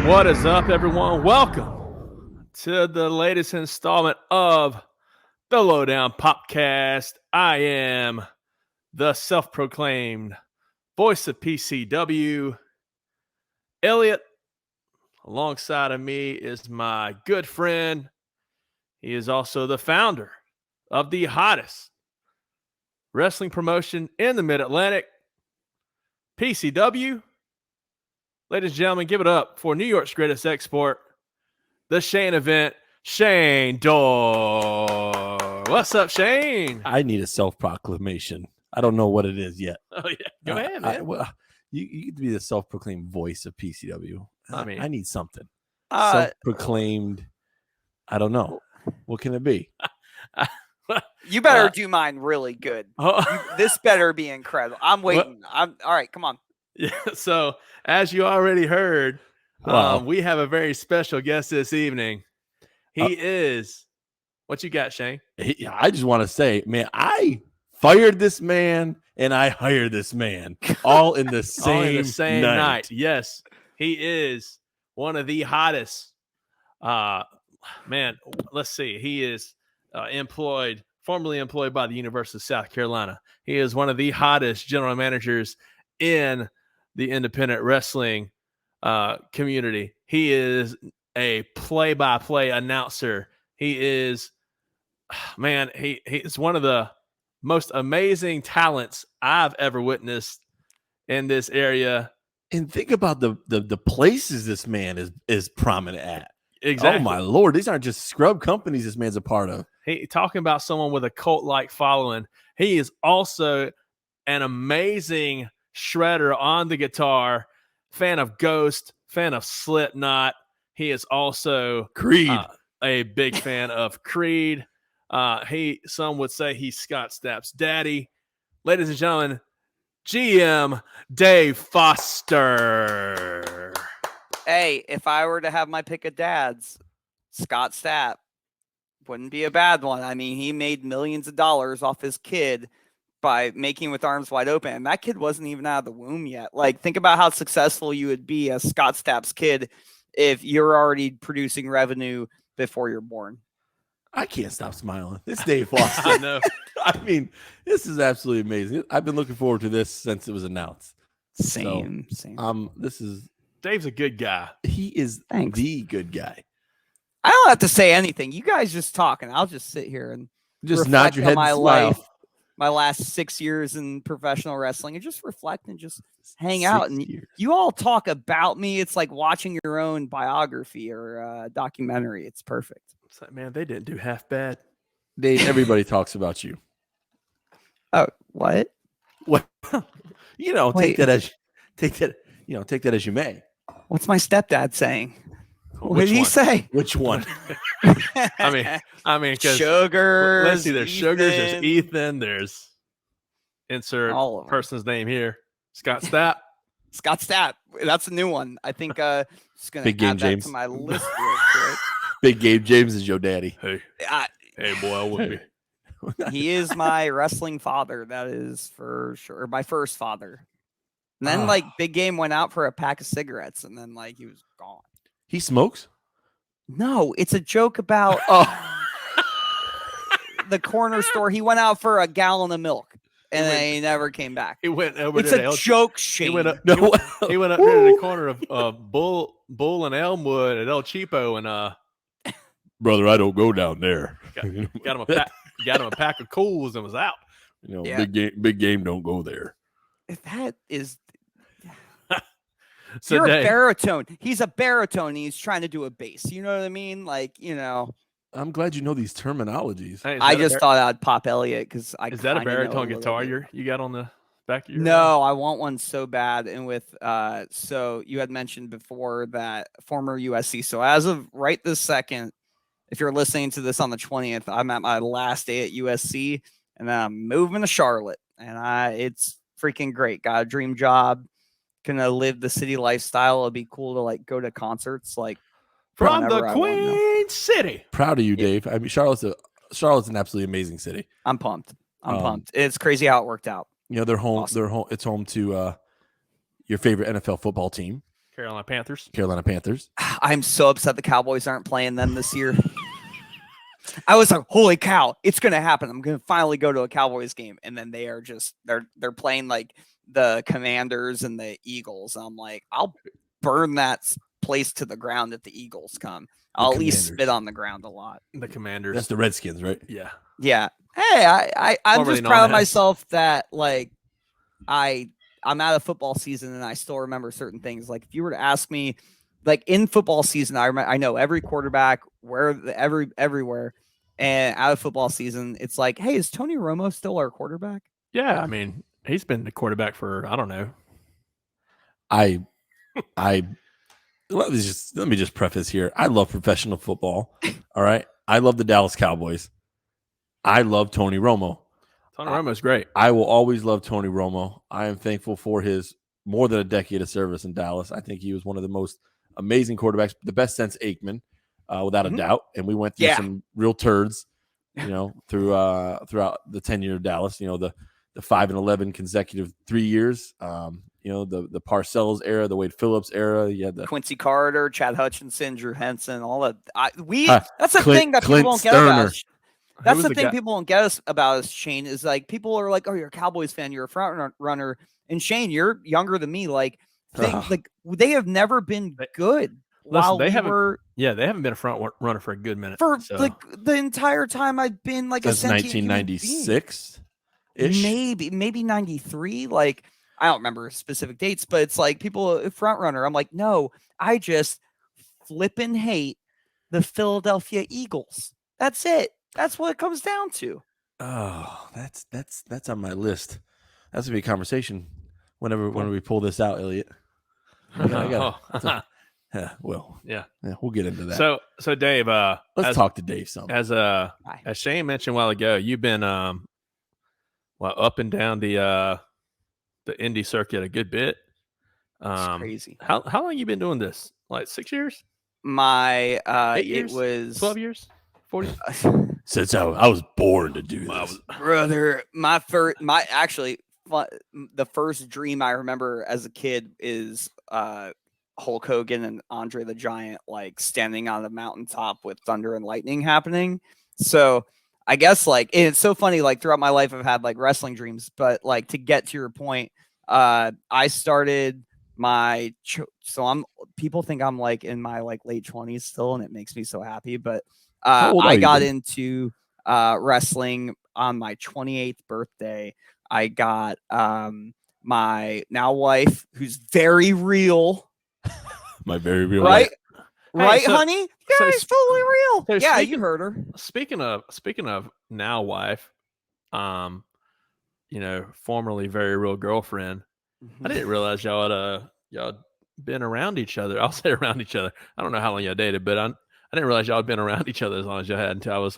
What is up, everyone? Welcome to the latest installment of the Lowdown Popcast. I am the self-proclaimed voice of PCW, Elliot. Alongside of me is my good friend. He is also the founder of the hottest wrestling promotion in the Mid-Atlantic, PCW. Ladies and gentlemen, give it up for New York's greatest export, the Shane event, Shane Dorr. What's up, Shane? I need a self-proclamation. I don't know what it is yet. Oh, yeah. Go ahead, man. You get to be the self-proclaimed voice of PCW. I need something. Self-proclaimed, I don't know. What can it be? You better do mine really good. This better be incredible. I'm waiting. All right, come on. Yeah, so as you already heard, we have a very special guest this evening. He is, what you got, Shane? I just want to say, man, I fired this man and I hired this man all in the same night. Yes, he is one of the hottest. Man, let's see. He is formerly employed by the University of South Carolina. He is one of the hottest general managers in the independent wrestling community. He is a play-by-play announcer. He is, man, he is one of the most amazing talents I've ever witnessed in this area. And think about the places this man is prominent at. Exactly. Oh my Lord, these aren't just scrub companies this man's a part of. He talking about someone with a cult-like following. He is also an amazing shredder on the guitar, fan of Ghost, fan of Slipknot. He is also Creed, a big fan of Creed. Some would say he's Scott Stapp's daddy. Ladies and gentlemen, GM Dave Foster. Hey, if I were to have my pick of dads, Scott Stapp wouldn't be a bad one. I mean, he made millions of dollars off his kid by making with arms wide open. And that kid wasn't even out of the womb yet. Like, think about how successful you would be as Scott Stapp's kid if you're already producing revenue before you're born. I can't stop smiling. This Dave Foster. I know. I mean, this is absolutely amazing. I've been looking forward to this since it was announced. Same. Dave's a good guy. He is the good guy. I don't have to say anything. You guys just talk, and I'll just sit here and just nod your head my and smile. Life, my last 6 years in professional wrestling, and just reflect and just hang out. And you all talk about me. It's like watching your own biography or documentary. It's perfect. It's like, man, they didn't do half bad. Everybody talks about you. Oh, what? What? Take that as you may. What's my stepdad saying? What did he say? Which one? I mean, because Sugar. Let's see. There's Sugars. There's Ethan. There's insert person's name here. Scott Stapp. Scott Stapp. That's a new one. I think. Just gonna Big add Game that James to my list real quick. Big Game James is your daddy. Hey boy, I would be. He is my wrestling father. That is for sure. My first father. And then Big Game went out for a pack of cigarettes, and then he was gone. He smokes? No, it's a joke about the corner store. He went out for a gallon of milk, and then he never came back. He went over it's a joke, Shane. He went up there to the corner of Bull and Elmwood at El Cheapo, and brother, I don't go down there. Got him a pack of Cools and was out. Big game don't go there. That is. So you're Dave, a baritone. He's a baritone. And he's trying to do a bass. You know what I mean? I'm glad you know these terminologies. Hey, I just thought I'd pop Elliot because I. Is that a baritone guitar you got on the back of your? No, I want one so bad. And with so you had mentioned before that former USC. So as of right this second, if you're listening to this on the 20th, I'm at my last day at USC, and then I'm moving to Charlotte, and it's freaking great. Got a dream job. Gonna live the city lifestyle. It'll be cool to go to concerts from the Queen City. Proud of you, Dave. I mean, Charlotte's an absolutely amazing city. I'm pumped. It's crazy how it worked out. They're home. Awesome. They're home. It's home to your favorite NFL football team. Carolina Panthers. I'm so upset the Cowboys aren't playing them this year. I was like, holy cow, it's going to happen. I'm going to finally go to a Cowboys game. And then they are just, they're playing like the Commanders and the Eagles. I'm like, I'll burn that place to the ground if the Eagles come. I'll at least spit on the ground a lot. The Commanders. That's the Redskins, right? Yeah. Yeah. Hey, I'm just proud of myself that like I'm out of football season and I still remember certain things. Like if you were to ask me, like in football season, I know every quarterback, everywhere, and out of football season, it's like, hey, is Tony Romo still our quarterback? Yeah, I mean, he's been the quarterback for I don't know. Let me just preface here. I love professional football. All right, I love the Dallas Cowboys. I love Tony Romo. Tony Romo's great. I will always love Tony Romo. I am thankful for his more than a decade of service in Dallas. I think he was one of the most amazing quarterbacks, the best since Aikman, without a doubt. And we went through some real turds, throughout the tenure of Dallas. The 5-11 consecutive 3 years. The Parcells era, the Wade Phillips era. You had the Quincy Carter, Chad Hutchinson, Drew Henson, all that. That's the thing that people don't get about us. That's the thing people don't get about us, Shane, is like people are like, oh, you're a Cowboys fan, you're a front runner. And Shane, you're younger than me. Like they have never been good. They haven't been a front runner for a good minute. Like the entire time I've been like since 1996 ish, maybe 93. Like I don't remember specific dates, but it's like people front runner. I'm like, no, I just flipping hate the Philadelphia Eagles. That's it. That's what it comes down to. Oh, that's on my list. That's gonna be a conversation whenever we pull this out, Elliot. We'll get into that. So Dave, let's talk to Dave some. As Shane mentioned a while ago, you've been up and down the indie circuit a good bit. It's crazy. How long you been doing this? Like 6 years? 8 years? It was 12 years. 40. Since I was born to do this, brother. The first dream I remember as a kid is Hulk Hogan and Andre the Giant like standing on the mountaintop with thunder and lightning happening. So I guess like it's so funny. Like throughout my life, I've had like wrestling dreams, but like to get to your point, I started people think I'm like in my like late 20s still, and it makes me so happy. But I got into wrestling on my 28th birthday. I got my now wife, who's very real. My very real right? wife. Right, honey? Yeah, it's totally real. Yeah, you heard her. Speaking of now wife, formerly very real girlfriend. I didn't realize y'all been around each other. I'll say around each other. I don't know how long y'all dated, but I didn't realize y'all had been around each other as long as y'all had until I was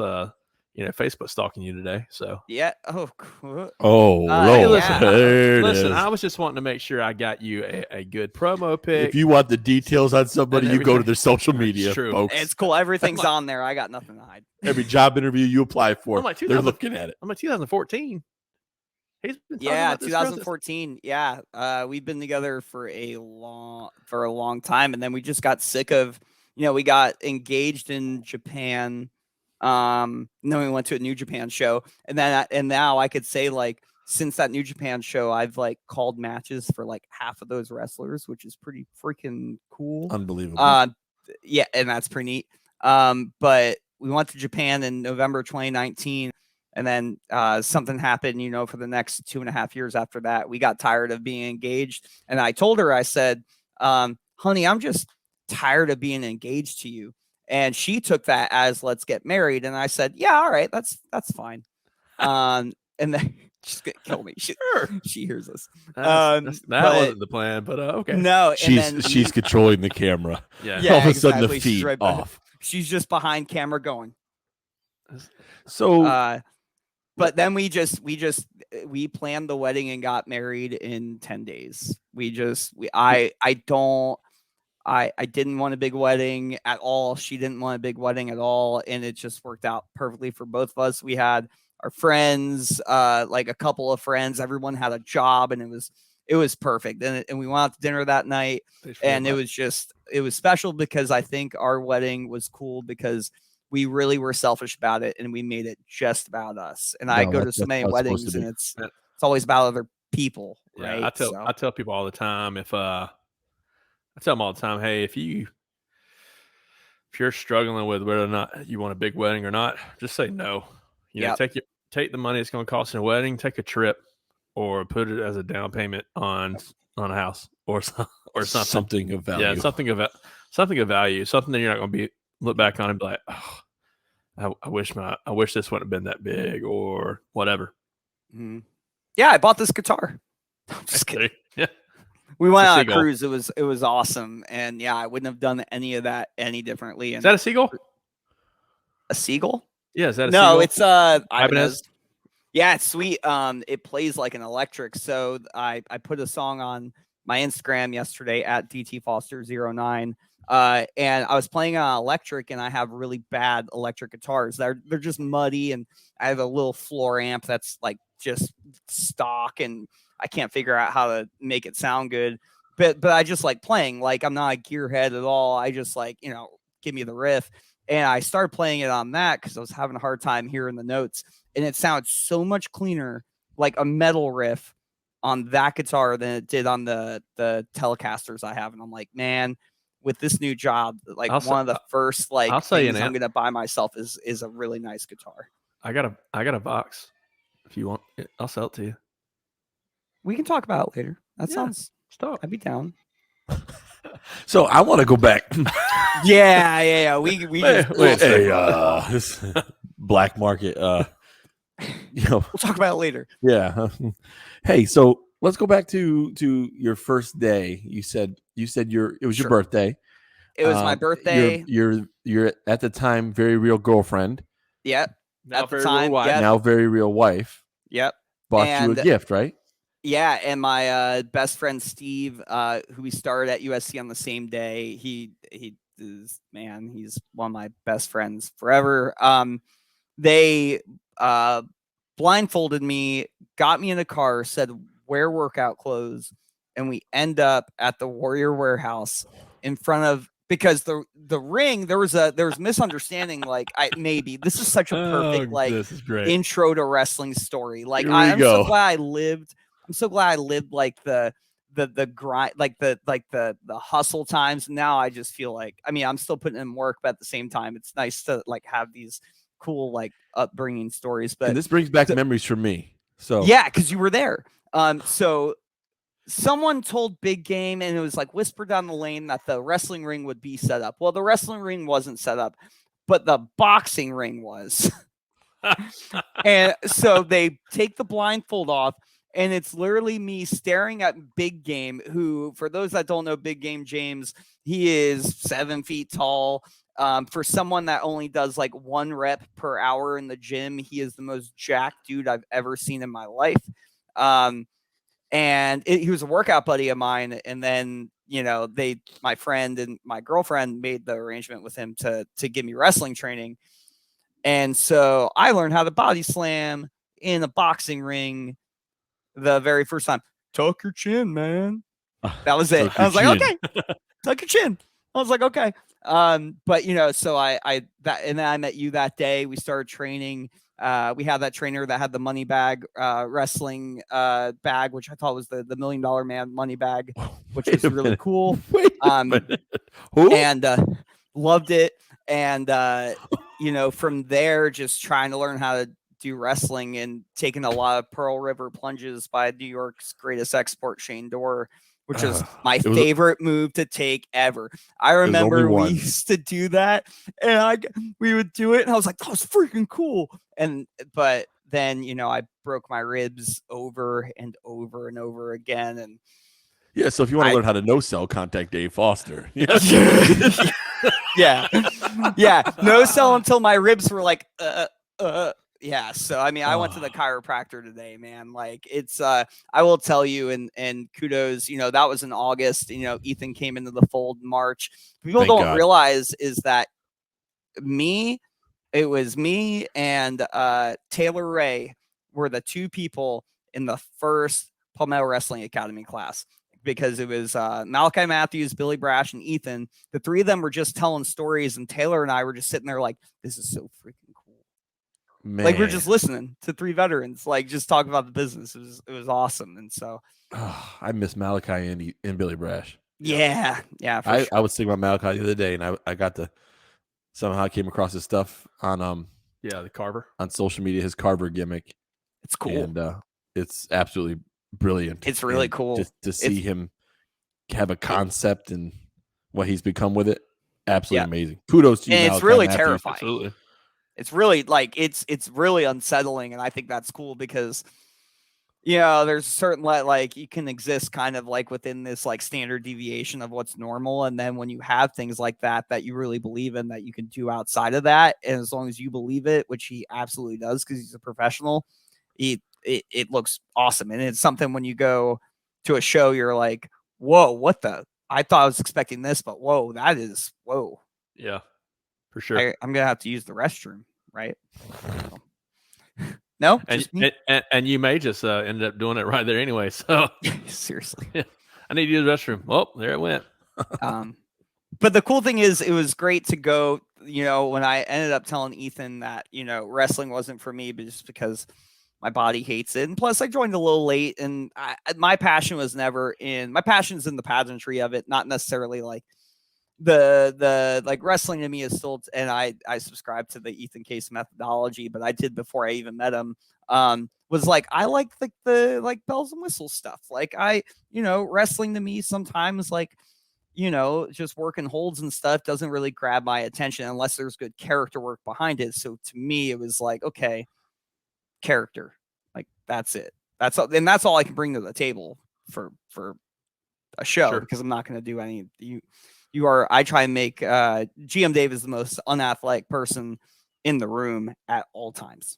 Facebook stalking you today. So yeah. Oh, cool. Hey, listen. I was just wanting to make sure I got you a good promo pic. If you want the details on somebody, you go to their social media, folks. It's cool. Everything's on there. I got nothing to hide. Every job interview you apply for, they're looking at it. I'm like 2014. 2014. Yeah. We've been together for a long time, and then we just got sick of. We got engaged in Japan. And then we went to a New Japan show, and now I could say like since that New Japan show, I've like called matches for like half of those wrestlers, which is pretty freaking cool. Unbelievable. Yeah, and that's pretty neat. But we went to Japan in November 2019, and then something happened. For the next 2.5 years after that, we got tired of being engaged, and I told her, I said, "Honey, I'm just tired of being engaged to you." And she took that as let's get married. And I said, yeah, all right, that's fine. And then she's gonna kill me. She hears us. That wasn't the plan, but okay. No, she's controlling the camera. Yeah. All of a sudden the feed right off. She's just behind camera going. So but then we planned the wedding and got married in 10 days. I didn't want a big wedding at all. She didn't want a big wedding at all. And it just worked out perfectly for both of us. We had our friends, like a couple of friends. Everyone had a job, and it was it was perfect. And we went out to dinner that night, and it was special because I think our wedding was cool because we really were selfish about it, and we made it just about us. And I go to so many weddings, and it's always about other people, right? Yeah, I tell people all the time, I tell them all the time, hey, if you're struggling with whether or not you want a big wedding or not, just say no. You know, take the money it's going to cost in a wedding, take a trip, or put it as a down payment on a house or something. Something of value. Yeah, something of value, something that you're not going to look back on and be like, oh, I wish this wouldn't have been that big or whatever. Mm-hmm. Yeah, I bought this guitar. I'm just kidding. Yeah. We went on a cruise. It was awesome. And yeah, I wouldn't have done any of that any differently. And is that a seagull? A seagull? Yeah, is that a seagull? No, it's Ibanez. Yeah, it's sweet. It plays like an electric. So I put a song on my Instagram yesterday at DTFoster09. And I was playing on electric, and I have really bad electric guitars. They're just muddy, and I have a little floor amp that's like just stock, and I can't figure out how to make it sound good. But I just like playing. Like, I'm not a gearhead at all. I just like, give me the riff. And I started playing it on that because I was having a hard time hearing the notes. And it sounds so much cleaner, like a metal riff on that guitar than it did on the Telecasters I have. And I'm like, man, with this new job, like one of the first things I'm gonna buy myself is a really nice guitar. I got a box. If you want it, I'll sell it to you. We can talk about it later. That sounds stop. I'd be down. So I want to go back. Yeah. We this black market. We'll talk about it later. Yeah. Hey, so let's go back to your first day. You said it was your birthday. It was my birthday. You're at the time very real girlfriend. Yep. Now very real wife. Yep. Now very real wife. Yep. Bought you a gift, right? Yeah, and my best friend Steve, who we started at USC on the same day, he's one of my best friends forever. They blindfolded me, got me in a car, said wear workout clothes, and we end up at the Warrior Warehouse in front of, because the ring, there was misunderstanding. Like, this is such a perfect intro to wrestling story. Like, I'm so glad I lived. I'm so glad I lived like the grind, like the hustle times. Now I just feel like, I'm still putting in work, but at the same time, it's nice to like have these cool like upbringing stories. But and this brings back memories for me. So yeah, because you were there. So someone told Big Game, and it was like whispered down the lane, that the wrestling ring would be set up. Well, the wrestling ring wasn't set up, but the boxing ring was. And so they take the blindfold off, and it's literally me staring at Big Game, who, for those that don't know Big Game James, he is 7 feet tall. For someone that only does like 1 rep per hour in the gym, he is the most jacked dude I've ever seen in my life. He was a workout buddy of mine. And then, my friend and my girlfriend made the arrangement with him to give me wrestling training. And so I learned how to body slam in a boxing ring the very first time. Tuck your chin, man. That was it. I was like, okay, tuck your chin. I was like, okay. But so and then I met you that day. We started training. We had that trainer that had the money bag, wrestling bag, which I thought was the $1 Million Man money bag, which was really cool. And loved it. And from there, just trying to learn how to do wrestling and taking a lot of Pearl River plunges by New York's greatest export, Shane Dorr, which is my favorite move to take ever. I remember we used to do that, and we would do it, and I was like, that was freaking cool. But then, I broke my ribs over and over and over again. And yeah, so if you want to learn how to no-sell, contact Dave Foster. Yeah. No sell until my ribs were like, yeah. So, I went to the chiropractor today, man. Like, it's, I will tell you, and kudos, that was in August, Ethan came into the fold in March. People don't realize is that it was me and Taylor Ray were the 2 people in the first Palmetto Wrestling Academy class, because it was Malachi Matthews, Billy Brash, and Ethan. The three of them were just telling stories, and Taylor and I were just sitting there like, this is so freaking cool. Man. Like, we're just listening to three veterans, like, just talk about the business. It was awesome. And so I miss Malachi and Billy Brash. Yeah. I was thinking about Malachi the other day, and I got to somehow came across his stuff on the Carver on social media, his Carver gimmick. It's cool. And it's absolutely brilliant. It's really cool. Just to see him have a concept and what he's become with it. Absolutely amazing. Kudos to you. And Malachi it's really Matthews. terrifying. Absolutely. It's really like it's really unsettling, and I think that's cool because there's certain like you can exist kind of like within this like standard deviation of what's normal, and then when you have things like that you really believe in, that you can do outside of that, and as long as you believe it, which he absolutely does because he's a professional, it looks awesome. And it's something when you go to a show, you're like, whoa, what the? I thought I was expecting this, but whoa, that is whoa. Yeah, for sure. I'm gonna have to use the restroom, right? No, and you may just end up doing it right there anyway. So seriously, I need to use the restroom. Oh, there it went. But the cool thing is, it was great to go. When I ended up telling Ethan that wrestling wasn't for me, but just because my body hates it, and plus I joined a little late, and my passion was never my passion's in the pageantry of it, not necessarily like the like wrestling to me is still, and I subscribe to the Ethan Case methodology, but I did before I even met him. Was like, I like the like bells and whistles stuff. Like wrestling to me sometimes like just working holds and stuff doesn't really grab my attention unless there's good character work behind it. So to me, it was like, okay, character, like that's it. That's all I can bring to the table for a show, because I'm not going to do any. I try and make GM Dave is the most unathletic person in the room at all times.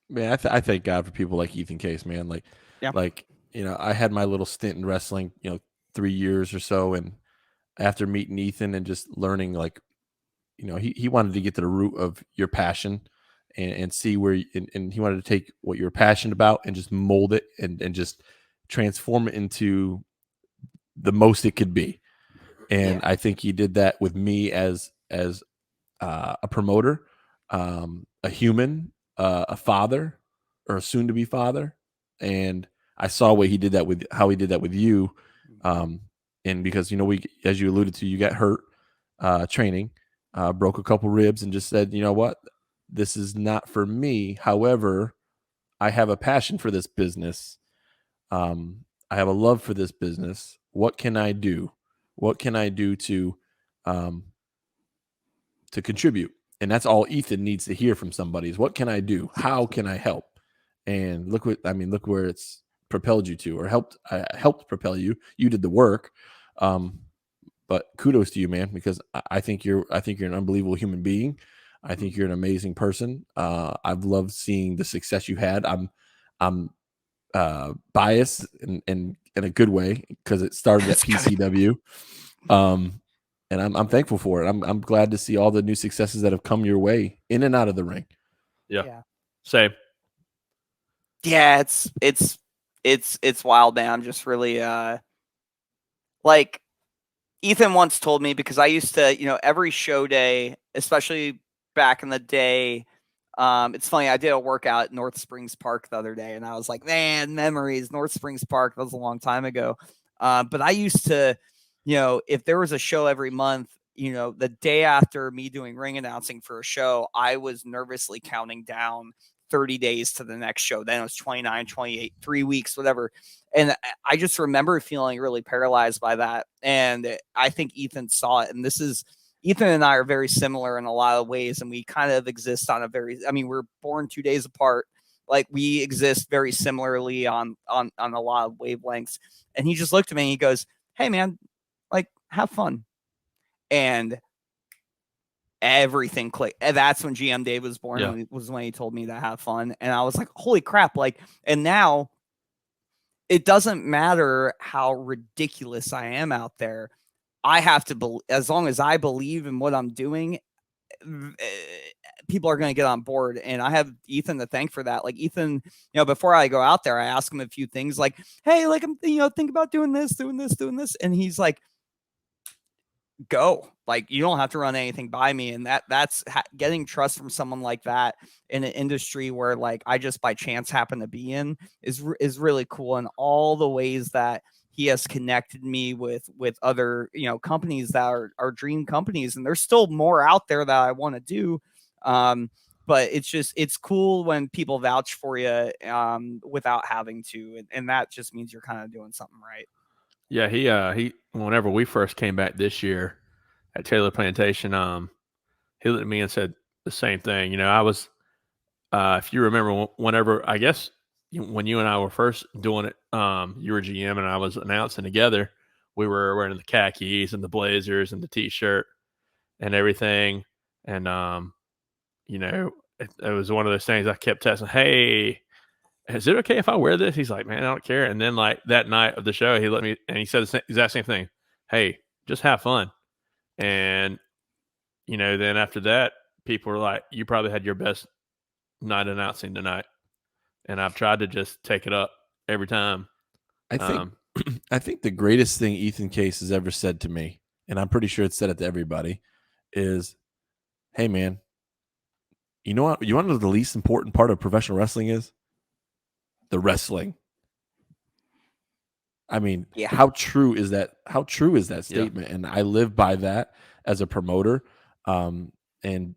Man, I thank God for people like Ethan Case, man. Like I had my little stint in wrestling, 3 years or so, and after meeting Ethan and just learning, like, he wanted to get to the root of your passion and see where, and he wanted to take what you're passionate about and just mold it and just transform it into the most it could be. And I think he did that with me as a promoter, a human, a father, or a soon-to-be father. And I saw how he did that with you. And because, as you alluded to, you got hurt training, broke a couple ribs, and just said, you know what, this is not for me. However, I have a passion for this business. I have a love for this business. What can I do? What can I do to contribute? And that's all Ethan needs to hear from somebody is, what can I do? How can I help? And look where it's propelled you to, or helped propel you. You did the work. But kudos to you, man, because I think you're an unbelievable human being. I think you're an amazing person. I've loved seeing the success you had. I'm biased in a good way, because it started at PCW. And I'm thankful for it. I'm glad to see all the new successes that have come your way in and out of the ring. Yeah. Same. Yeah, it's wild, man. I'm just really like, Ethan once told me, because I used to, every show day, especially back in the day, it's funny, I did a workout at North Springs Park the other day, and I was like, man, memories, North Springs Park, that was a long time ago. But I used to, if there was a show every month, the day after me doing ring announcing for a show, I was nervously counting down 30 days to the next show. Then it was 29, 28, 3 weeks, whatever. And I just remember feeling really paralyzed by that. And I think Ethan saw it. And Ethan and I are very similar in a lot of ways. And we kind of exist on we're born 2 days apart. Like, we exist very similarly on a lot of wavelengths. And he just looked at me and he goes, hey man, like, have fun. And everything clicked. And that's when GM Dave was born. When he told me to have fun. And I was like, holy crap. Like, and now it doesn't matter how ridiculous I am out there. I have to as long as I believe in what I'm doing, people are going to get on board. And I have Ethan to thank for that. Like Ethan, before I go out there, I ask him a few things like, hey, like I'm, think about doing this. And he's like, go, like, you don't have to run anything by me. And that's getting trust from someone like that in an industry where like I just by chance happen to be in is really cool. And all the ways that he has connected me with other, companies that are dream companies, and there's still more out there that I want to do. But it's cool when people vouch for you without having to, and that just means you're kind of doing something right. Yeah, he whenever we first came back this year at Taylor Plantation, he looked at me and said the same thing. I was, if you remember, whenever I guess when you and I were first doing it, you were GM and I was announcing together. We were wearing the khakis and the blazers and the T-shirt and everything, and it was one of those things I kept testing. Hey, is it okay if I wear this? He's like, man, I don't care. And then like that night of the show, he let me, and he said the exact same thing. Hey, just have fun. And, then after that, people were like, you probably had your best night announcing tonight. And I've tried to just take it up every time. I think the greatest thing Ethan Case has ever said to me, and I'm pretty sure it's said it to everybody, is, hey man, you know what? You want to know the least important part of professional wrestling is? The wrestling. I mean, how true is that? How true is that statement? Yeah. And I live by that as a promoter. And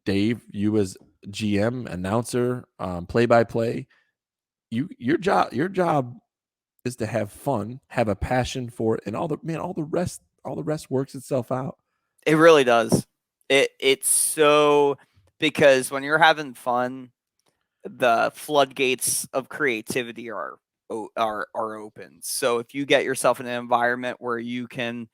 Dave, you as GM, announcer, play-by-play, your job is to have fun, have a passion for it, and all the rest works itself out. It really does. It's so, because when you're having fun, the floodgates of creativity are open. So if you get yourself in an environment where you can,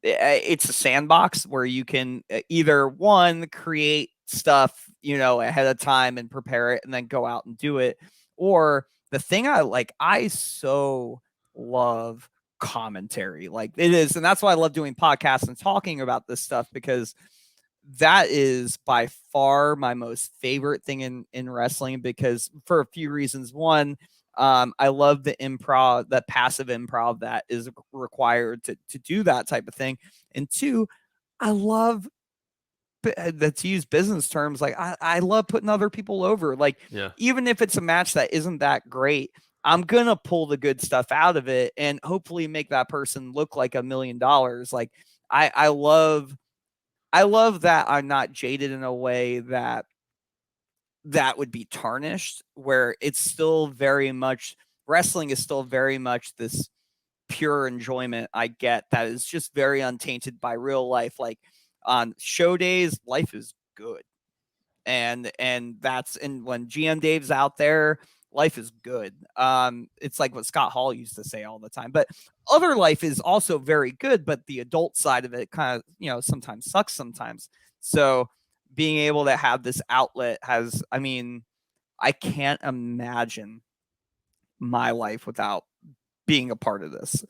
it's a sandbox where you can either one, create stuff, ahead of time and prepare it and then go out and do it. Or the thing I so love commentary, like it is. And that's why I love doing podcasts and talking about this stuff, because that is by far my most favorite thing in wrestling, because for a few reasons. One, I love the improv, that passive improv that is required to do that type of thing. And two, I love that, to use business terms, like I love putting other people over. Like, even if it's a match that isn't that great, I'm going to pull the good stuff out of it and hopefully make that person look like $1 million. Like I love that I'm not jaded in a way that would be tarnished, where it's still very much, wrestling is still very much this pure enjoyment I get that is just very untainted by real life. Like on show days, life is good. And that's, and when GM Dave's out there, life is good. It's like what Scott Hall used to say all the time, but other life is also very good, but the adult side of it kind of, sometimes sucks sometimes. So being able to have this outlet has, I can't imagine my life without being a part of this.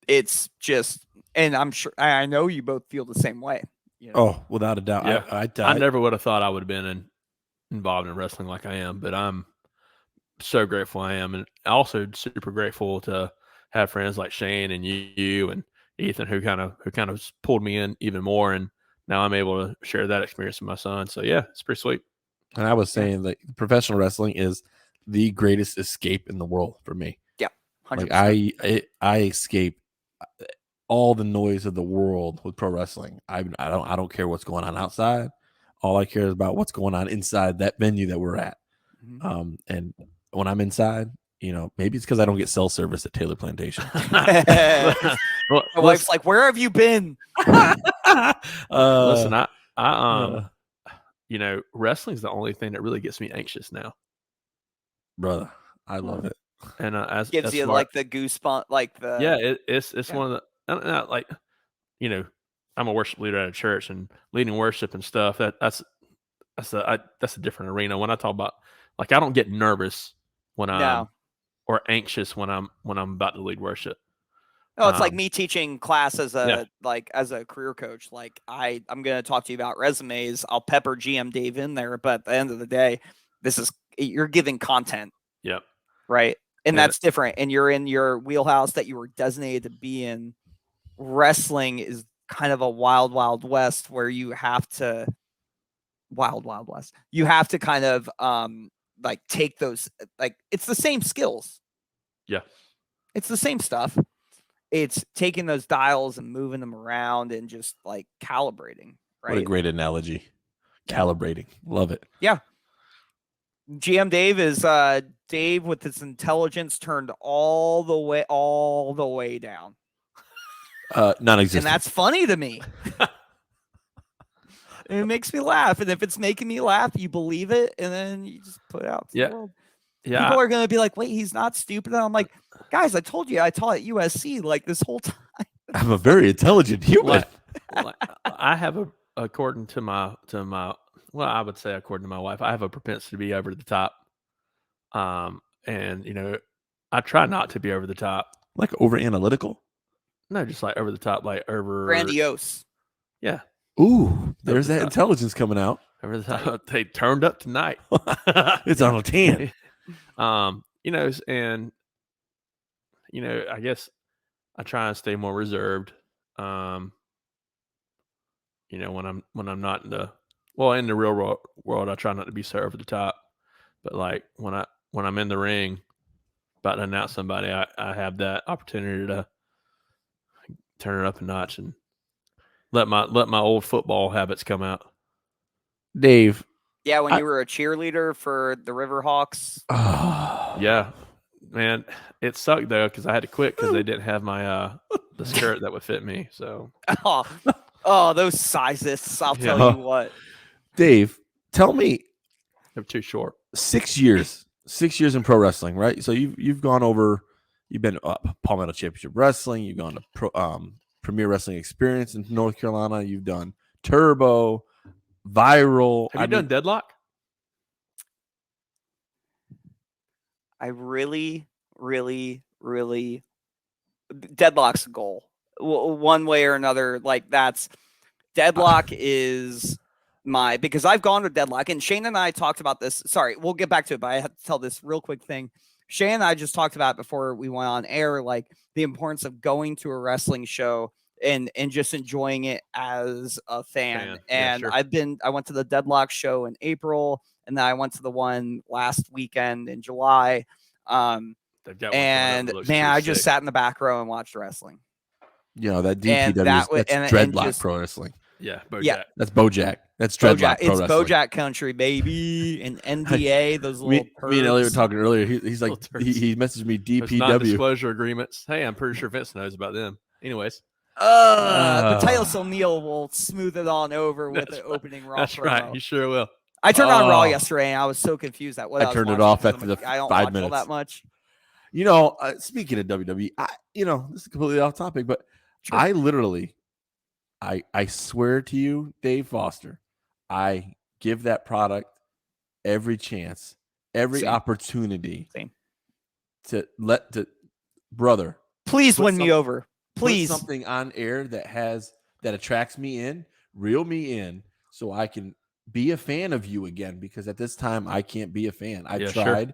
It's just, and I'm sure, I know you both feel the same way. Oh, without a doubt. Yeah. I never would have thought I would have been involved in wrestling like I am, but I'm so grateful I am, and also super grateful to have friends like Shane and you and Ethan who kind of pulled me in even more, and now I'm able to share that experience with my son. So yeah, it's pretty sweet. And I was saying that professional wrestling is the greatest escape in the world for me. Yeah, 100%. Like I escape all the noise of the world with pro wrestling. I don't care what's going on outside. All I care is about what's going on inside that venue that we're at. Mm-hmm. And when I'm inside, maybe it's because I don't get cell service at Taylor Plantation. My wife's like, "Where have you been?" Listen, wrestling's the only thing that really gets me anxious now, brother. I love it, and gives you like the goosebump, like the it's one of the like, I'm a worship leader at a church and leading worship and stuff. That's a different arena. When I talk about, like, I don't get nervous when I'm or anxious when I'm about to lead worship. No, it's like me teaching class as a as a career coach. Like I'm going to talk to you about resumes. I'll pepper GM Dave in there, but at the end of the day, you're giving content. Yep. Right. And that's different. And you're in your wheelhouse that you were designated to be in. Wrestling is kind of a wild, wild west where you have to You have to kind of like take those, like it's the same skills. Yeah. It's the same stuff. It's taking those dials and moving them around and just like calibrating. Right. What a great analogy. Calibrating. Love it. Yeah. GM Dave is Dave with his intelligence turned all the way down. Non-existent. And that's funny to me. It makes me laugh. And if it's making me laugh, you believe it, and then you just put it out to the world. Yeah. People are going to be like, wait, he's not stupid. And I'm like, guys, I told you I taught at USC like this whole time. I'm a very intelligent human. I have according to my I would say according to my wife, I have a propensity to be over the top. And I try not to be over the top. Like over analytical? No, just like over the top, like over grandiose. Yeah. Ooh, there's that intelligence coming out. Over the top. They turned up tonight. It's on a 10. And I guess I try and stay more reserved. When I'm not in the real world, I try not to be so over the top. But like when I'm in the ring about to announce somebody, I have that opportunity to turn it up a notch and let my old football habits come out. Dave. Yeah, when you were a cheerleader for the Riverhawks. Yeah, man, it sucked though because I had to quit because they didn't have my the skirt that would fit me. So those sizists, I'll tell you what. Dave, tell me, they're too short. 6 years in pro wrestling, right? So you've gone over, you've been Palmetto Championship Wrestling, you've gone to Premier Wrestling Experience in North Carolina, you've done Turbo, Viral. Have you done Deadlock? I really, really, really Deadlock's a goal. One way or another, like that's Deadlock is because I've gone to Deadlock, and Shane and I talked about this. Sorry, we'll get back to it, but I have to tell this real quick thing. Shane and I just talked about before we went on air, like the importance of going to a wrestling show and just enjoying it as a fan. And sure. I went to the Deadlock show in April, and then I went to the one last weekend in July. And man, I just sat in the back row and watched wrestling. That DPW that's Dreadlock Pro Wrestling. Yeah, Bojack. Yeah, that's Bojack. That's Dreadlock Pro Wrestling. It's Bojack country, baby. And NDA, those little me and Elliot were talking earlier. He's like, he messaged me DPW. Non-disclosure agreements. Hey, I'm pretty sure Vince knows about them. Anyways. But Titus O'Neil will smooth it on over with the opening Raw That's promo. right. You sure will. I turned on Raw yesterday, and I was so confused at what I was turned watching, it off after the I don't 5 watch minutes. all that much. Speaking of WWE, this is completely off topic, but sure. I literally, I swear to you, Dave Foster, I give that product every chance, every opportunity to brother. Please win me over. Please. Put something on air that attracts me in, reel me in, so I can be a fan of you again, because at this time I can't be a fan. I've tried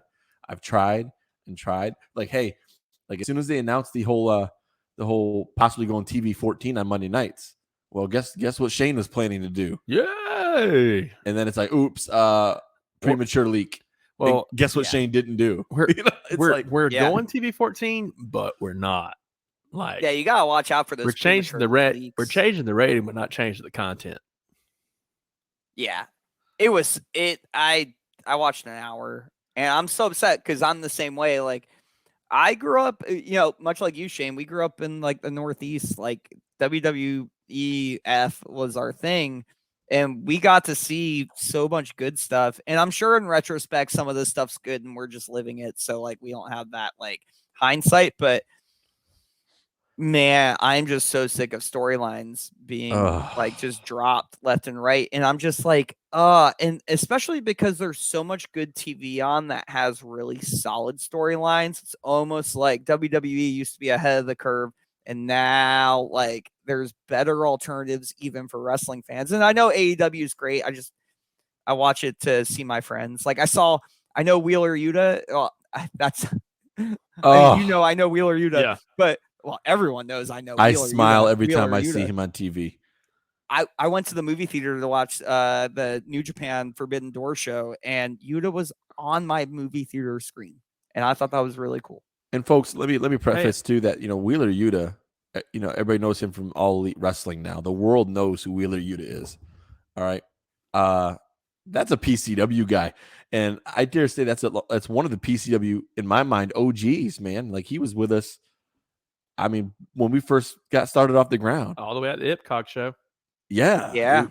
and tried. Like, hey, like as soon as they announced the whole possibly going TV 14 on Monday nights, well, guess what Shane was planning to do? Yay! And then it's like, oops, premature leak. Well, and guess what Shane didn't do? We're going TV 14, but we're not. Like, you gotta watch out for this. We're changing the rating. We're changing the rating, but not changing the content. Yeah, it was it. I watched an hour, and I'm so upset because I'm the same way. Like, I grew up, much like you, Shane. We grew up in like the Northeast. Like WWEF was our thing, and we got to see so much good stuff. And I'm sure in retrospect, some of this stuff's good, and we're just living it. So like, we don't have that like hindsight, but. Man, I'm just so sick of storylines being like just dropped left and right. And I'm just like, and especially because there's so much good TV on that has really solid storylines. It's almost like WWE used to be ahead of the curve And now, like, there's better alternatives even for wrestling fans. And I know AEW is great. I watch it to see my friends. Like, I know Wheeler Yuta. Well, that's, I know Wheeler Yuta, but well, everyone knows I know. I Wheeler smile Yuta, every time Wheeler I see Yuta. him on TV. I went to the movie theater to watch the New Japan Forbidden Door show, and Yuta was on my movie theater screen, and I thought that was really cool. And folks, let me preface too that Wheeler Yuta, everybody knows him from All Elite Wrestling now. The world knows who Wheeler Yuta is. All right, that's a PCW guy, and I dare say that's one of the PCW in my mind OGs, man. Like, he was with us. I mean, when we first got started off the ground, all the way at the Ipcog show. Yeah.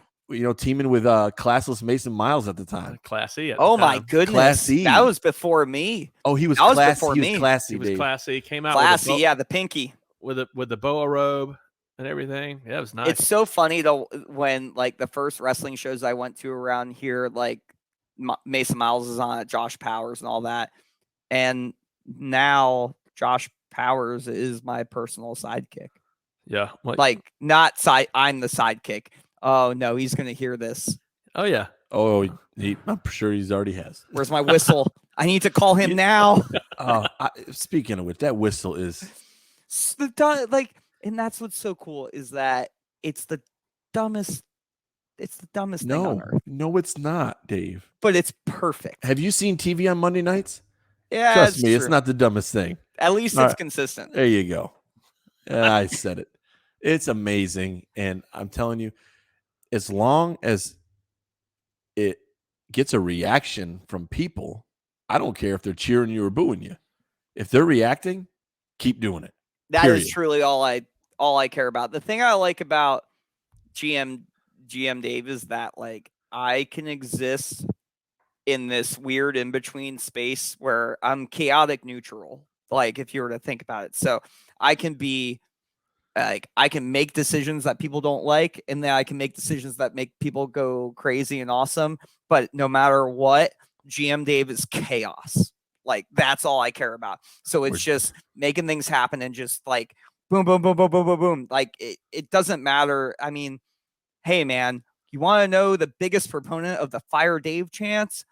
Teaming with classless Mason Miles at the time. Classy. Oh my goodness, Classy. that was before me. Oh, he was that classy. Was before me. Was classy. He was classy. Came out classy. With the pinky with the boa robe and everything. Yeah, it was nice. It's so funny though when like the first wrestling shows I went to around here, like Mason Miles is on it, Josh Powers and all that, and now Josh Powers is my personal sidekick. Yeah, like not side. I'm the sidekick. Oh no, he's gonna hear this. Oh yeah. Oh, I'm sure he's already has. Where's my whistle? I need to call him now. Speaking of which, that whistle is and that's what's so cool is that it's the dumbest. It's the dumbest thing on earth. No, it's not, Dave. But it's perfect. Have you seen TV on Monday nights? Yeah, trust me, true. It's not the dumbest thing. At least it's consistent. There you go. I said it. It's amazing, and I'm telling you, as long as it gets a reaction from people, I don't care if they're cheering you or booing you. If they're reacting, keep doing it. That is truly all I care about. The thing I like about GM Dave is that like I can exist in this weird in between space where I'm chaotic neutral. Like if you were to think about it, so I can be like I can make decisions that people don't like, and then I can make decisions that make people go crazy and awesome. But no matter what, GM Dave is chaos. Like that's all I care about. So it's just making things happen and just like boom, boom, boom, boom, boom, boom, boom. Like it doesn't matter. I mean, hey man, you want to know the biggest proponent of the Fire Dave chants?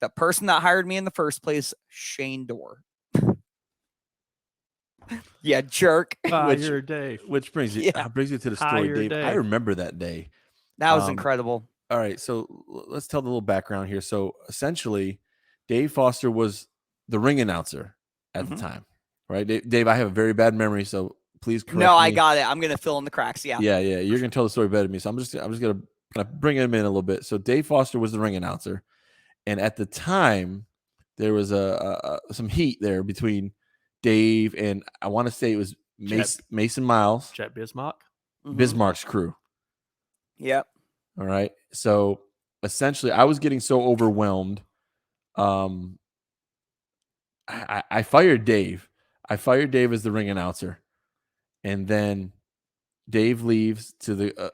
The person that hired me in the first place, Shane Dorr. Yeah, jerk. Which brings you to the story, Dave. I remember that day. That was incredible. All right, so let's tell the little background here. So essentially, Dave Foster was the ring announcer at the time, right? Dave, I have a very bad memory, so please correct me. I got it. I'm gonna fill in the cracks. Yeah. You're gonna tell the story better than me, so I'm just gonna bring him in a little bit. So Dave Foster was the ring announcer, and at the time, there was some heat there between Dave and I want to say it was Mason Miles, Chet Bismarck, Bismarck's crew. Yep. All right. So essentially, I was getting so overwhelmed. I fired Dave. I fired Dave as the ring announcer, and then Dave leaves to the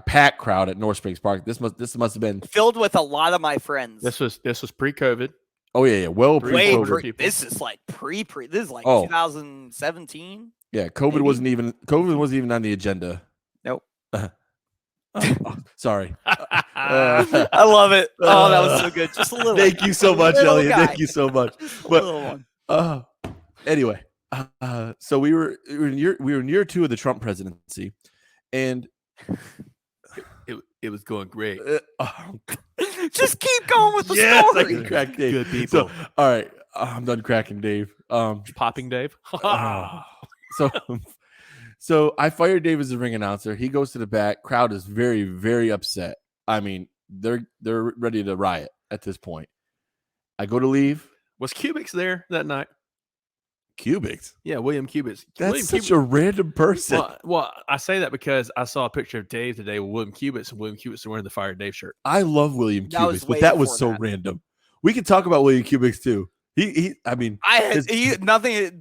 packed crowd at North Springs Park. This must have been filled with a lot of my friends. This was pre-COVID. Oh yeah. Well, pre-COVID. This is like pre. This is like 2017. Yeah, COVID wasn't even on the agenda. Nope. Sorry. I love it. Oh, that was so good. Just a little. Thank you so much, Elliot. Thank you so much. Little one. Anyway, so we were in year 2 of the Trump presidency, and it was going great. Just keep going with the story. I can crack Dave. Good people. So, all right, I'm done cracking Dave. Popping Dave. So I fired Dave as the ring announcer. He goes to the back. Crowd is very, very upset. I mean, they're ready to riot at this point. I go to leave. Was Cubics there that night? Cubics? Yeah, William Cubics. That's such a random person. Well, I say that because I saw a picture of Dave today with William Cubics, and William Cubics is wearing the Fire Dave shirt. I love William Cubics, but that was so random. We can talk about William Cubics too. He nothing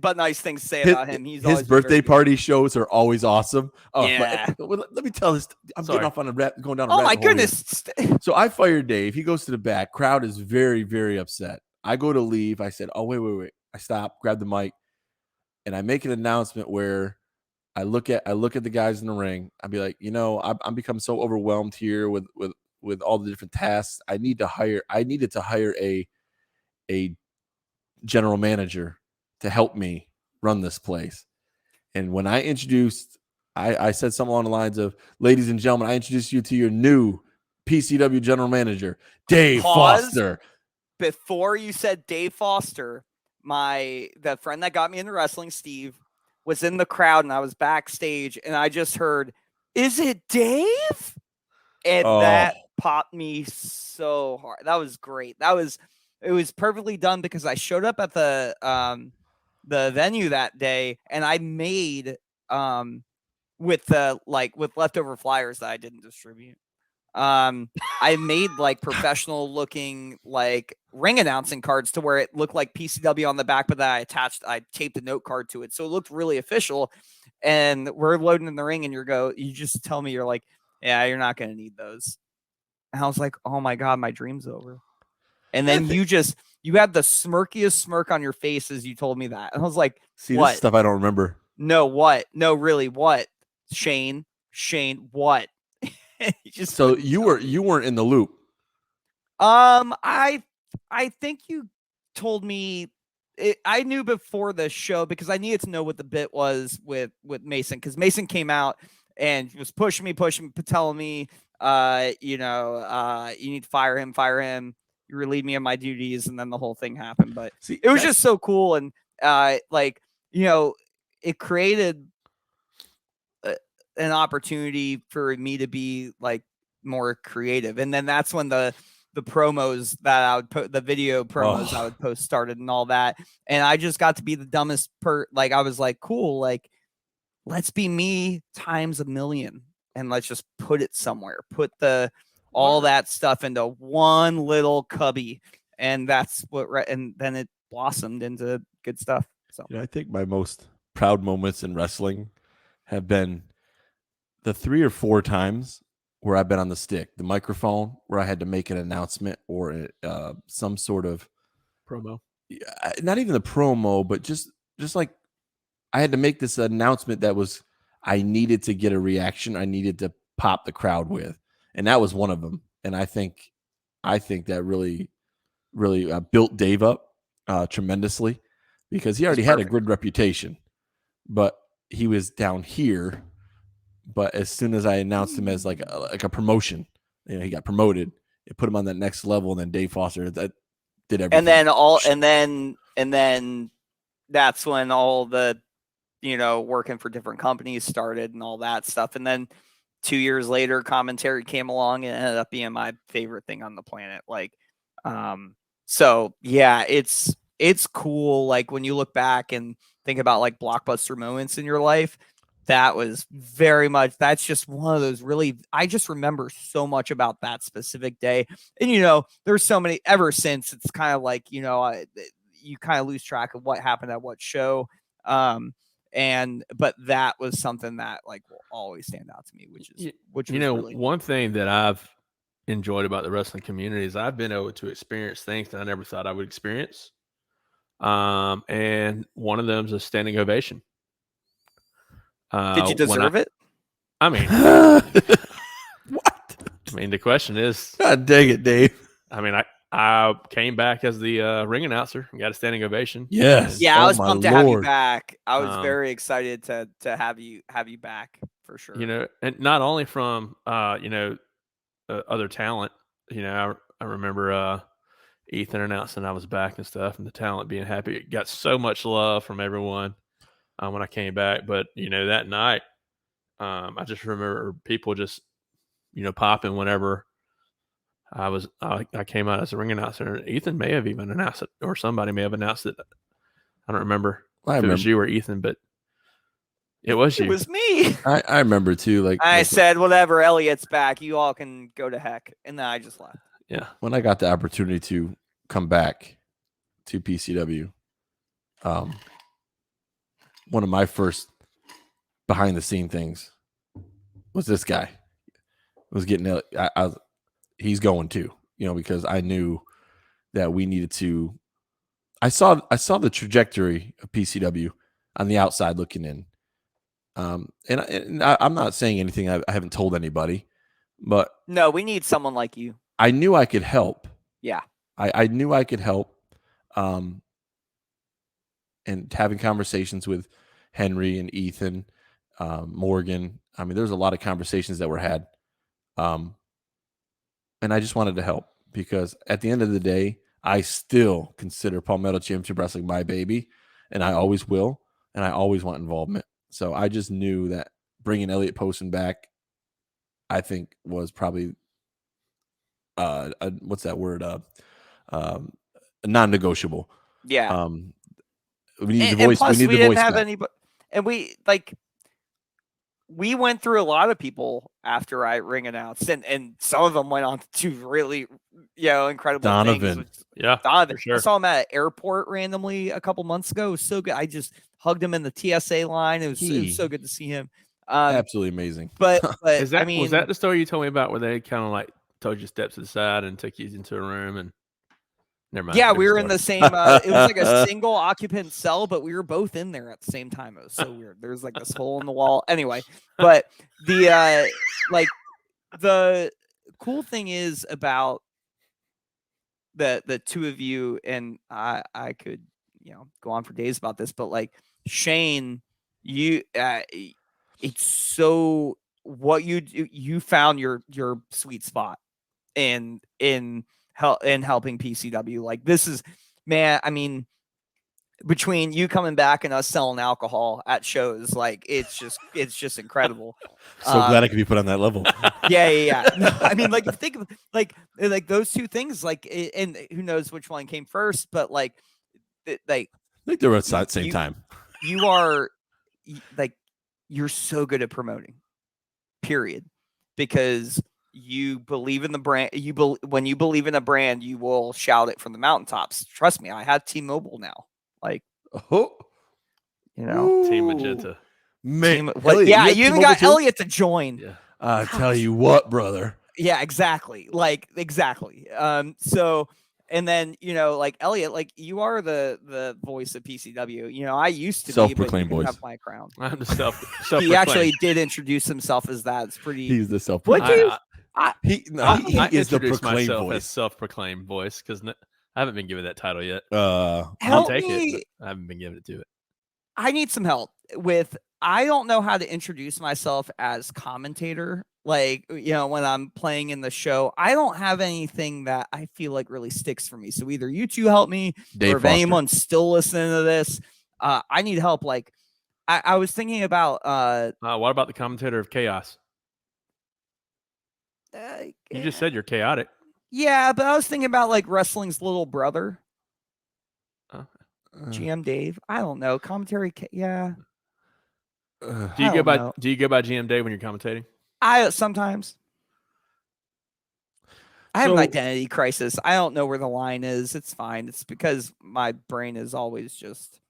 but nice things to say about him. His birthday party shows are always awesome. Oh, yeah. Let me tell this. I'm getting off on going down. Oh my goodness! So I fired Dave. He goes to the back. Crowd is very, very upset. I go to leave. I said, "Oh wait." I stop, grab the mic, and I make an announcement where I look at the guys in the ring. I'd be like, I'm becoming so overwhelmed here with all the different tasks. I needed to hire a general manager to help me run this place. And when I introduced, I said something along the lines of, ladies and gentlemen, I introduce you to your new PCW general manager, Dave Foster. Before you said Dave Foster, the friend that got me into wrestling, Steve, was in the crowd and I was backstage and I just heard, "Is it Dave?" And that popped me so hard. That was great. It was perfectly done because I showed up at the venue that day and I made with leftover flyers that I didn't distribute. I made like professional looking like ring announcing cards to where it looked like PCW on the back, but that I taped a note card to it. So it looked really official. And we're loading in the ring and you just tell me, you're like, yeah, you're not going to need those. And I was like, oh my God, my dream's over. And then you had the smirkiest smirk on your face as you told me that. And I was like, see, what? This stuff I don't remember. No, what? No, really, what? Shane, what? So you weren't in the loop. I think you told me. I knew before the show because I needed to know what the bit was with Mason, because Mason came out and was pushing me, telling me, you need to fire him. You relieve me of my duties, and then the whole thing happened. But it was just so cool, and it created an opportunity for me to be like more creative. And then that's when the promos that I would put, the video promos I would post started and all that. And I just got to be the dumbest I was like, cool, like, let's be me times 1,000,000 and let's just put it somewhere, put all that stuff into one little cubby. And that's and then it blossomed into good stuff. So I think my most proud moments in wrestling have been the 3 or 4 times where I've been on the stick, the microphone, where I had to make an announcement or some sort of promo. Not even the promo, but just like I had to make this announcement that I needed to get a reaction. I needed to pop the crowd with, and that was one of them. And I think that really, really built Dave up tremendously, because he already had a good reputation, but he was down here. But as soon as I announced him as like a promotion, he got promoted. It put him on that next level, and then Dave Foster that did everything. And then that's when all the working for different companies started and all that stuff. And then 2 years later, Commentary came along and ended up being my favorite thing on the planet. So yeah, it's cool. Like when you look back and think about like blockbuster moments in your life, that was very much, that's just one of those really, I just remember so much about that specific day. And, there's so many ever since. It's kind of like, you kind of lose track of what happened at what show. But that was something that like will always stand out to me, which was really one thing that I've enjoyed about the wrestling community is I've been able to experience things that I never thought I would experience. And one of them is a standing ovation. Did you deserve it? I mean, what? I mean, the question is, God dang it, Dave. I mean, I came back as the ring announcer and got a standing ovation. Yes. Yeah, I was pumped to have you back. I was very excited to have you back for sure. And not only from other talent. I remember Ethan announcing I was back and stuff, and the talent being happy. It got so much love from everyone when I came back. But that night, I just remember people just popping whenever I came out as a ring announcer. Ethan may have even announced it, or somebody may have announced it. I don't remember if it was you or Ethan, but it was you. It was me. I remember too. Like I said, whatever, Elliot's back. You all can go to heck. And then I just left. Yeah. When I got the opportunity to come back to PCW, one of my first behind the scene things was this guy was getting. He's going to, because I knew that we needed to. I saw the trajectory of PCW on the outside looking in. I'm not saying anything I haven't told anybody, but no, we need someone like you. I knew I could help. Yeah. I knew I could help. And having conversations with Henry and Ethan, Morgan. I mean, there's a lot of conversations that were had. And I just wanted to help because at the end of the day, I still consider Palmetto Championship Wrestling my baby, and I always will, and I always want involvement. So I just knew that bringing Elliot Poston back, I think, was probably what's that word? Non-negotiable. Yeah. We need the voice. Plus, we need the didn't voice have back. anybody, and we went through a lot of people after I ring announced, and some of them went on to really, incredible Donovan. things. Yeah, Donovan. for sure. I saw him at an airport randomly a couple months ago. It was so good. I just hugged him in the TSA line. It was so good to see him. Absolutely amazing. But was that the story you told me about where they kind of like told you steps to the side and took you into a room and never mind. Yeah, we were in the same. It was like a single occupant cell, but we were both in there at the same time. It was so weird. There's like this hole in the wall. Anyway, but the the cool thing is about the two of you, and I could go on for days about this, but like Shane, you it's so what you found your sweet spot in helping PCW. Like this is, man, I mean, between you coming back and us selling alcohol at shows, like it's just incredible. So glad I could be put on that level. Yeah. No, I mean, like, if you think of like those two things, like, and who knows which one came first, but like I think they were at the same time. You are like, you're so good at promoting, period, because you believe in the brand. When you believe in a brand, you will shout it from the mountaintops. Trust me, I have T-Mobile now. Like, Team Magenta. Man, Elliot, yeah, you even got Elliot to join. Yeah. I tell you what, brother. Yeah, exactly. Like, exactly. So, and then, like Elliot, like you are the voice of PCW. I used to self-proclaimed voice. Have my crown. I'm the self. He actually did introduce himself as that. It's pretty. He's the self-proclaimed. He is the proclaimed voice. As self-proclaimed voice because I haven't been given that title yet. I'll take it. I haven't been given it to it. I need some help with. I don't know how to introduce myself as commentator. Like, when I'm playing in the show, I don't have anything that I feel like really sticks for me. So either you two help me, Dave or if Foster. anyone's still listening to this, I need help. Like, I was thinking about. What about the commentator of Chaos? You just said you're chaotic. Yeah, but I was thinking about like wrestling's little brother. GM Dave. I don't know. Commentary. Yeah. Do you go by GM Dave when you're commentating? I sometimes. I have an identity crisis. I don't know where the line is. It's fine. It's because my brain is always just.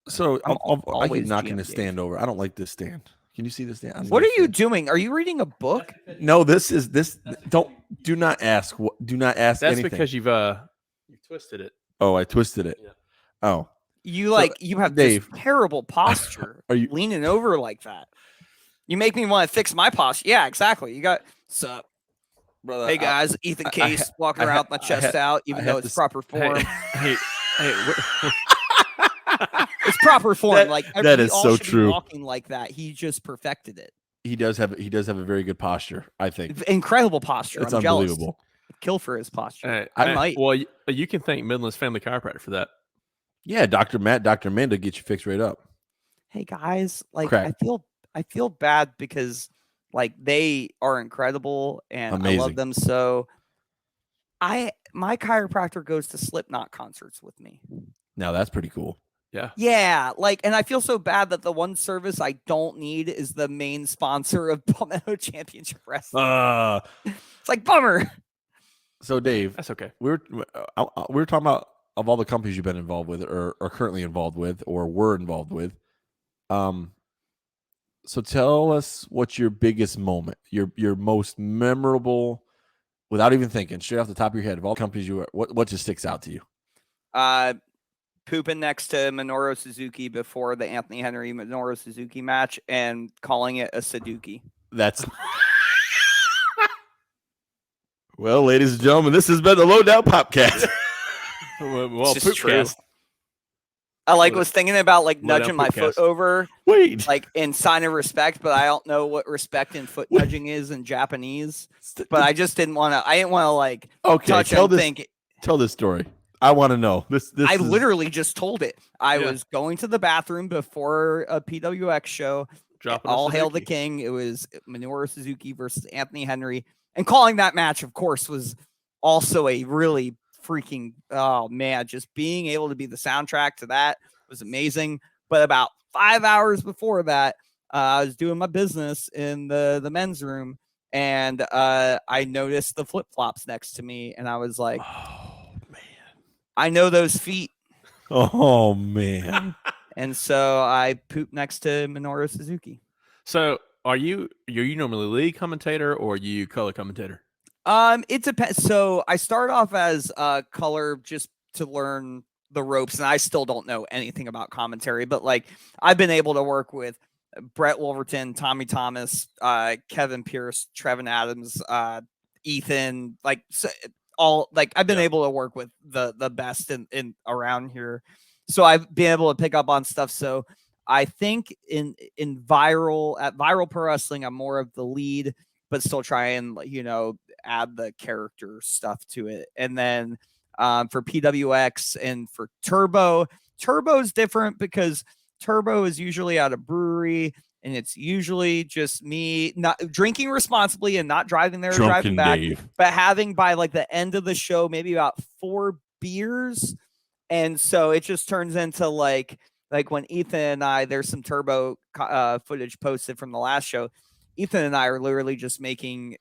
So I keep knocking the stand over. I don't like this stand. Can you see this stand? What are you doing? Are you reading a book? No, this. Do not ask. Do not ask. That's anything. because you've twisted it. Oh, I twisted it. Yeah. Oh. You have Dave, this terrible posture. Are you leaning over like that? You make me want to fix my posture. Yeah, exactly. You got sup, brother. Hey guys, Ethan Case walking around with my chest out, even though it's proper form. Hey, it's proper form. That is so true. Walking like that, he just perfected it. He does have a very good posture. I think incredible posture. It's I'm unbelievable. Jealous. Kill for his posture. I might. Well, you can thank Midland's Family Chiropractor for that. Yeah, Dr. Matt, Dr. Amanda get you fixed right up. Hey guys, I feel bad because they are incredible and amazing. I love them so. My chiropractor goes to Slipknot concerts with me. Now that's pretty cool. Yeah. Yeah, and I feel so bad that the one service I don't need is the main sponsor of Palmetto Championship Wrestling. It's like bummer. So Dave, that's okay. We were talking about. Of all the companies you've been involved with or are currently involved with or were involved with. So tell us what's your biggest moment, your most memorable, without even thinking, straight off the top of your head, of all companies you were, what just sticks out to you? pooping next to Minoru Suzuki before the Anthony Henry Minoru Suzuki match and calling it a Suduki. That's well, ladies and gentlemen, this has been the Low Down Popcast. Well, It's just true. Popcast. I was thinking about like Low Down nudging my foot Popcast. over, Wait, like in sign of respect, but I don't know what respect in foot nudging is in Japanese. But I just didn't want to. I didn't want to like touch tell and this. think. Tell this story. I want to know. This I is, literally just told it. I Yeah. was going to the bathroom before a PWX show. Dropping a All hail the Suzuki. king. It was Minoru Suzuki versus Anthony Henry. And calling that match, of course, was also a really freaking, oh man, just being able to be the soundtrack to that was amazing. But about 5 hours before that, I was doing my business in the men's room, and I noticed the flip-flops next to me, and I was like, oh man. I know those feet. Oh man. And so I pooped next to Minoru Suzuki. So are you normally lead commentator or are you color commentator? It depends. So I start off as color just to learn the ropes, and I still don't know anything about commentary, but like I've been able to work with Brett Wolverton, Tommy Thomas, Kevin Pierce, Trevin Adams, Ethan, like all like I've been able to work with the best in around here. So I've been able to pick up on stuff. So I think in viral pro wrestling, I'm more of the lead, but still try and add the character stuff to it. And then for PWX and for Turbo is different because Turbo is usually at a brewery and it's usually just me not drinking responsibly and not driving there or driving back, but having by like the end of the show, maybe about 4 beers. And so it just turns into like when Ethan and I, there's some Turbo footage posted from the last show. Ethan and I are literally just making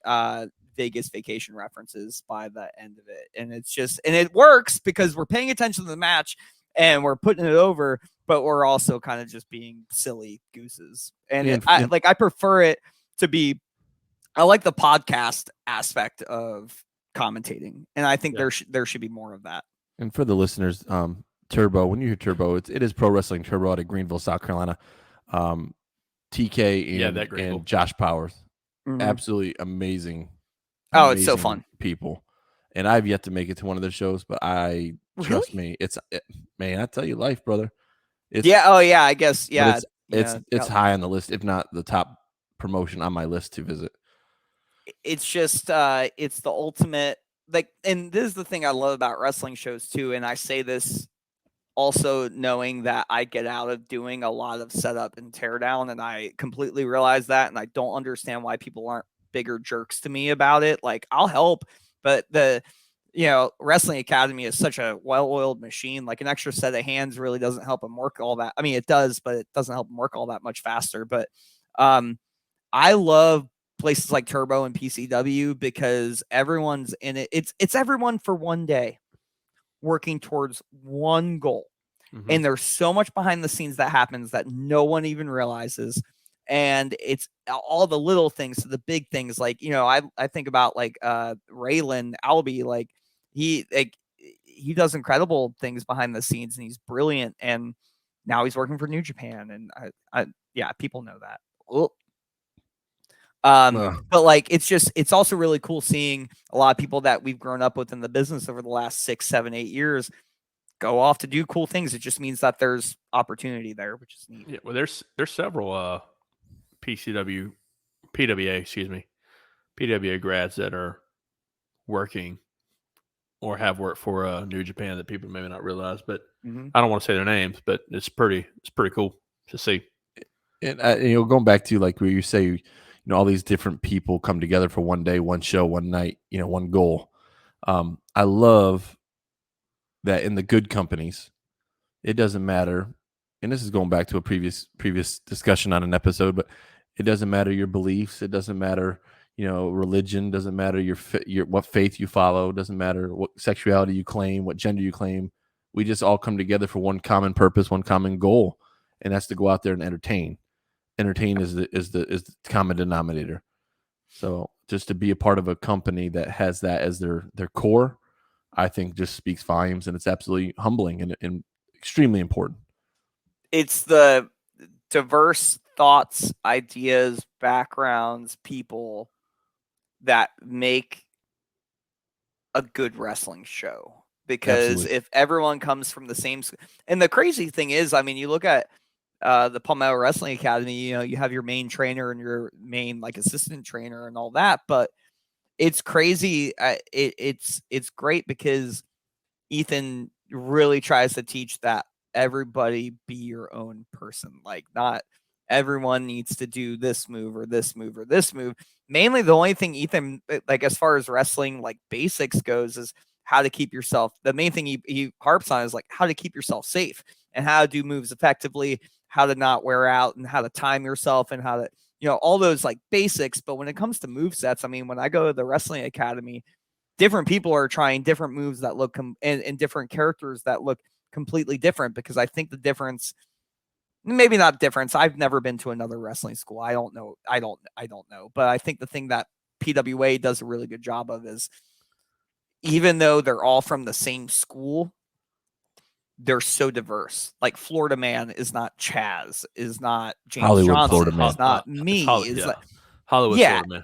Vegas Vacation references by the end of it. And it works because we're paying attention to the match and we're putting it over, but we're also kind of just being silly gooses. And I prefer it to be, I like the podcast aspect of commentating. And I think there should be more of that. And for the listeners, Turbo, when you hear Turbo, it is Pro Wrestling Turbo out of Greenville, South Carolina. TK and Josh Powers. Mm-hmm. Absolutely amazing. Oh, it's so fun. People. And I've yet to make it to one of their shows, but trust me, man, I tell you, life, brother. I guess. Yeah. It's high on the list, if not the top promotion on my list to visit. It's just, it's the ultimate, like, and this is the thing I love about wrestling shows too. And I say this also knowing that I get out of doing a lot of setup and teardown, and I completely realize that, and I don't understand why people aren't bigger jerks to me about it. Like, I'll help, but the Wrestling Academy is such a well-oiled machine. Like, an extra set of hands really doesn't help them work all that. I mean, it does, but it doesn't help them work all that much faster. But I love places like Turbo and PCW because everyone's in it. It's everyone for one day working towards one goal. Mm-hmm. And there's so much behind the scenes that happens that no one even realizes. And it's all the little things to the big things. Like, I think about like Raylan Albee, like he does incredible things behind the scenes and he's brilliant. And now he's working for New Japan. And I people know that. But like, it's also really cool seeing a lot of people that we've grown up with in the business over the last 6, 7, 8 years go off to do cool things. It just means that there's opportunity there, which is neat. Yeah, well, there's several PWA grads that are working or have worked for New Japan that people maybe not realize, but I don't want to say their names, but it's pretty cool to see. And going back to like where you say, all these different people come together for one day, one show, one night, one goal. I love that in the good companies, it doesn't matter. And this is going back to a previous discussion on an episode, but it doesn't matter your beliefs. It doesn't matter, religion. Doesn't matter your what faith you follow. Doesn't matter what sexuality you claim, what gender you claim. We just all come together for one common purpose, one common goal, and that's to go out there and entertain. Entertain is the common denominator. So just to be a part of a company that has that as their core, I think just speaks volumes, and it's absolutely humbling and extremely important. It's the diverse thoughts, ideas, backgrounds, people that make a good wrestling show. Because Absolutely. if everyone comes from the same, and the crazy thing is, I mean, you look at the Palmetto Wrestling Academy, you know, you have your main trainer and your main like assistant trainer and all that, but it's crazy. It's great because Ethan really tries to teach that everybody be your own person. Like, not everyone needs to do this move or this move or this move. Mainly, the only thing Ethan, like as far as wrestling like basics goes, is how to keep yourself. The main thing he harps on is like how to keep yourself safe and how to do moves effectively, how to not wear out, and how to time yourself, and how to, you know, all those like basics. But when it comes to move sets, I mean, when I go to the wrestling academy, different people are trying different moves that look and different characters that look completely different, because I think the difference, maybe not difference, I've never been to another wrestling school. I don't know. I don't know. But I think the thing that PWA does a really good job of is, even though they're all from the same school, they're so diverse. Like Florida Man is not Chaz, is not James Hollywood Johnson, Florida Man. is not me. Is like, Hollywood Florida Man.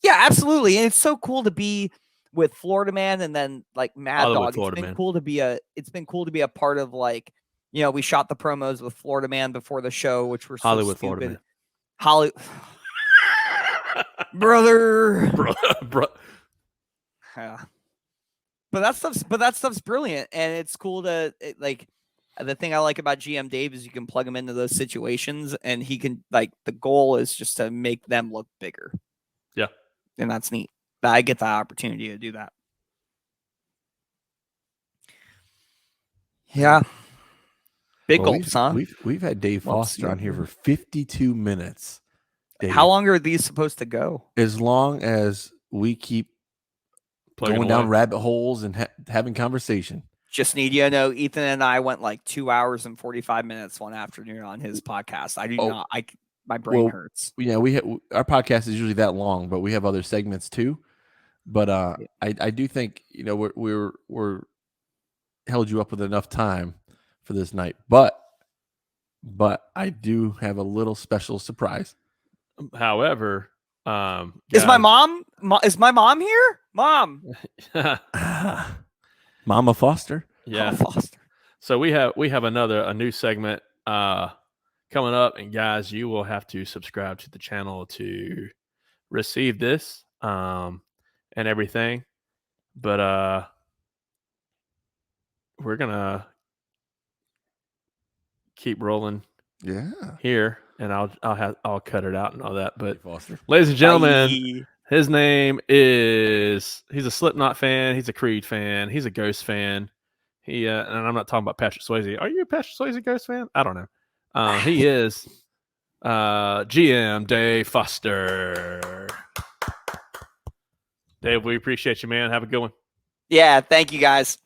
Yeah, absolutely. And it's so cool to be with Florida Man, and then like Mad Hollywood Dog. Florida It's been Man. cool to be a part of, like, you know, we shot the promos with Florida Man before the show, which were so Hollywood stupid. Florida Man. Hollywood brother. Bro. Yeah. But that stuff's brilliant, and it's cool to like. The thing I like about GM Dave is you can plug him into those situations, and he can, like, the goal is just to make them look bigger. Yeah. And that's neat that I get the opportunity to do that. Yeah. Big gulps, huh? We've had Dave Foster on here for 52 minutes. Dave. How long are these supposed to go? As long as we keep going down rabbit holes and having conversation. Just need you to know, Ethan and I went like 2 hours and 45 minutes one afternoon on his podcast. I do not. My brain hurts. Yeah, our podcast is usually that long, but we have other segments too. But I do think, you know, we're held you up with enough time for this night. But I do have a little special surprise. However, is my mom here? Mom. Mama Foster. Yeah. Mama Foster. So we have a new segment coming up, and guys, you will have to subscribe to the channel to receive this and everything. But we're gonna keep rolling. Yeah. Here, and I'll cut it out and all that. But Foster. Ladies and gentlemen, his name is, he's a Slipknot fan, he's a Creed fan, he's a Ghost fan. He and I'm not talking about Patrick Swayze. Are you a Patrick Swayze Ghost fan? I don't know. He is GM Dave Foster. Dave, we appreciate you, man. Have a good one. Yeah, thank you guys.